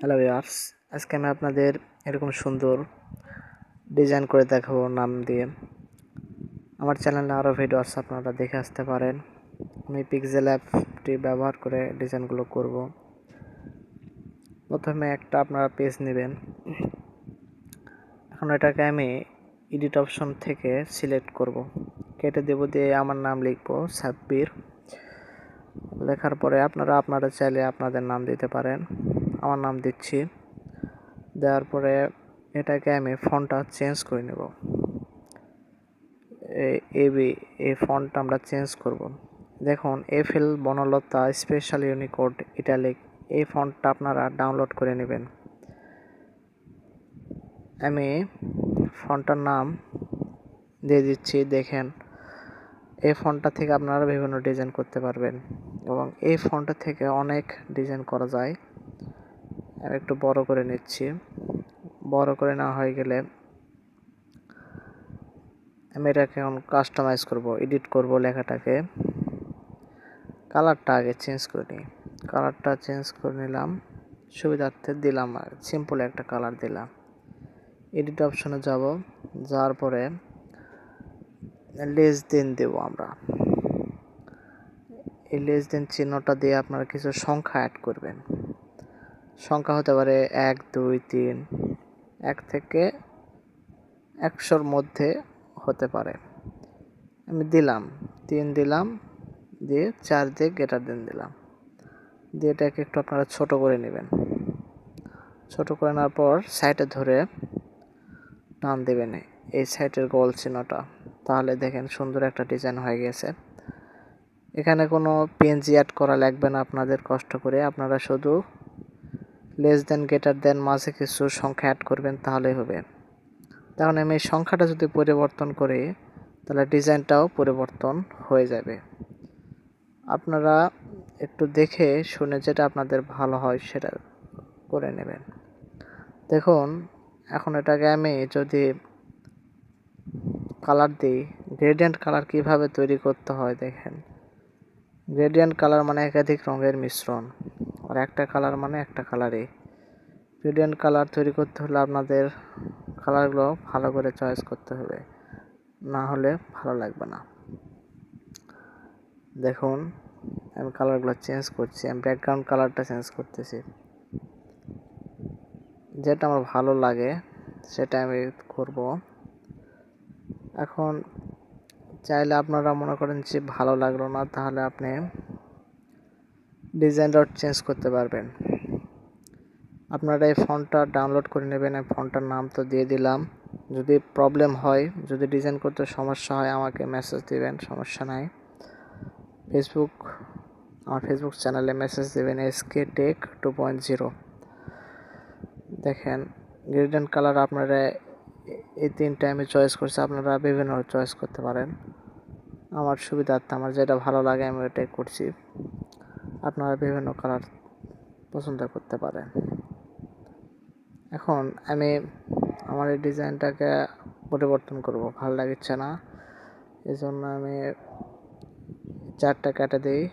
Hello viewers, আজকে আমি আপনাদের এরকম সুন্দর ডিজাইন করে দেখাবো নাম দিয়ে। আমার চ্যানেলে আরও ভিডিও আছে, আপনারা দেখে আসতে পারেন। আমি পিক্সেল অ্যাপটি ব্যবহার করে ডিজাইনগুলো করব। প্রথমে একটা আপনারা পেজ নেবেন। এখন এটাকে আমি এডিট অপশন থেকে সিলেক্ট করব, কেটে দেব, দিয়ে আমার নাম লিখবো সাব্বির। লেখার পরে আপনারা চাইলে আপনাদের নাম দিতে পারেন। আমার নাম দিচ্ছি। দেওয়ার পরে এটাকে আমি ফন্টটা চেঞ্জ করে নেব। এই ফন্টটা আমরা চেঞ্জ করব। দেখুন, FL Banalata special Unicode italic, এই ফন্টটা আপনারা ডাউনলোড করে নেবেন। আমি ফন্টটার নাম দিয়ে দিচ্ছি। দেখেন, এই ফন্টটা থেকে আপনারা বিভিন্ন ডিজাইন করতে পারবেন এবং এই ফন্টটা থেকে অনেক ডিজাইন করা যায়। আমি একটু বড় করে নিচ্ছি। বড় করে নেওয়া হয়ে গেলে আমি এটাকে এখন কাস্টমাইজ করব, এডিট করব লেখাটাকে। কালারটা আগে চেঞ্জ করে নিই। কালারটা চেঞ্জ করে নিলাম, সুবিধার্থে দিলাম, সিম্পল একটা কালার দিলাম। এডিট অপশনে যাব, যাওয়ার পরে লেস দেন দেব আমরা। এই লেস দেন চিহ্নটা দিয়ে আপনারা কিছু সংখ্যা অ্যাড করবেন। সংখ্যা হতে পারে 1, 2, 3, 1 থেকে 100-র মধ্যে হতে পারে। আমি দিলাম 3 দিলাম, দিয়ে 4 দিয়ে গ্রেটার দেন দিলাম, দিয়ে এটাকে একটু আপনারা ছোট করে নেবেন। ছোট করে নেওয়ার পর সাইডে ধরে টান দেবেন এই সাইডের গোল চিহ্নটা, তাহলে দেখেন সুন্দর একটা ডিজাইন হয়ে গেছে। এখানে কোনো পিএনজি অ্যাড করা লাগবে না আপনাদের কষ্ট করে, আপনারা শুধু লেস দেন গ্রেটার দেন মাঝে কিছু সংখ্যা অ্যাড করবেন, তাহলেই হবে। তখন আমি এই সংখ্যাটা যদি পরিবর্তন করি, তাহলে ডিজাইনটাও পরিবর্তন হয়ে যাবে। আপনারা একটু দেখে শুনে যেটা আপনাদের ভালো হয় সেটা করে নেবেন। দেখুন, এখন এটাকে আমি যদি কালার দিই, গ্রেডিয়েন্ট কালার কিভাবে তৈরি করতে হয় দেখেন। গ্রেডিয়েন্ট কালার মানে একাধিক রঙের মিশ্রণ, আর একটা কালার মানে একটা কালারই। গ্রেডিয়েন্ট কালার তৈরি করতে হলে আপনাদের কালারগুলো ভালো করে চয়েস করতে হবে, না হলে ভালো লাগবে না। দেখুন, আমি কালারগুলো চেঞ্জ করছি। আমি ব্যাকগ্রাউন্ড কালারটা চেঞ্জ করতেছি, যেটা আমার ভালো লাগে সেটা আমি করব। এখন চাইলে আপনারা মনে করেন যে ভালো লাগলো না, তাহলে আপনি ডিজাইনটা চেঞ্জ করতে পারবেন। আপনারা এই ফন্টটা ডাউনলোড করে নেবেন। এই ফন্টটার নাম তো দিয়ে দিলাম। যদি প্রবলেম হয়, যদি ডিজাইন করতে সমস্যা হয়, আমাকে মেসেজ দিবেন, সমস্যা নাই। আমার ফেসবুক চ্যানেলে মেসেজ দেবেন SK Tech 2.0। দেখেন, গ্রেডিয়েন্ট কালার আপনারা এই 3টা আমি চয়েস করছি, আপনারা বিভিন্ন চয়েস করতে পারেন। আমার সুবিধার্থে আমার যেটা ভালো লাগে আমি ওটাই করছি। আপনারা বিভিন্ন কালার পছন্দ করতে পারেন। এখন আমি আমার এই ডিজাইনটাকে পরিবর্তন করব, ভালো লাগছে না, এজন্য আমি 4টা কেটে দিই।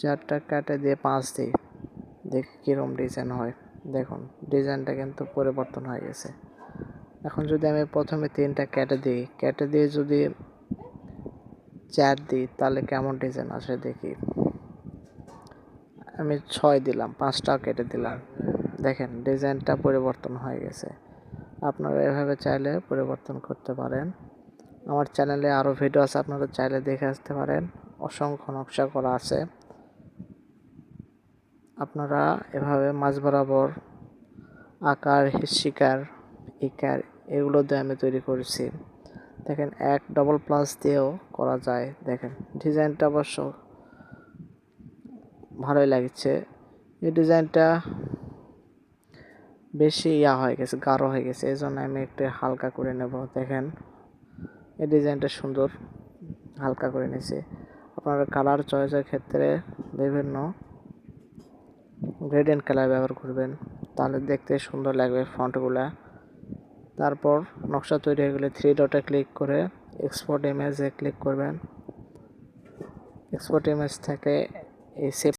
4টা কেটে দিয়ে 5 দিই, দেখি কীরকম ডিজাইন হয়। দেখুন, ডিজাইনটা কিন্তু পরিবর্তন হয়ে গেছে। এখন যদি আমি প্রথমে 3টা কেটে দিই, কেটে দিয়ে যদি 4 দিই, তাহলে কেমন ডিজাইন আসে দেখি। আমি 6 দিলাম, 5টা কেটে দিলাম। দেখেন, ডিজাইনটা পরিবর্তন হয়ে গেছে। আপনারা এভাবে চাইলে পরিবর্তন করতে পারেন। আমার চ্যানেলে আরও ভিডিও আছে, আপনারা চাইলে দেখে আসতে পারেন। অসংখ্য নকশা করা আছে। আপনারা এভাবে মাঝ বরাবর আকার, শিকার, ইকার এগুলো দিয়ে আমি তৈরি করেছি। দেখেন, ডবল প্লাস দিয়েও করা যায়। দেখেন, ডিজাইনটা অবশ্য ভালোই লাগছে। এই ডিজাইনটা বেশি হয়ে গেছে, গাঢ় হয়ে গেছে, এই জন্য আমি একটু হালকা করে নেব। দেখেন, এই ডিজাইনটা সুন্দর, হালকা করে নিয়েছি। আপনারা কালার চয়েসের ক্ষেত্রে বিভিন্ন গ্রেডিয়েন্ট কালার ব্যবহার করবেন, তাহলে দেখতে সুন্দর লাগবে ফন্টগুলা। তারপর নকশা তৈরি হয়ে গেলে 3 ডটে ক্লিক করে এক্সপোর্ট ইমেজে ক্লিক করবেন। এক্সপোর্ট ইমেজ থেকে এই সেভ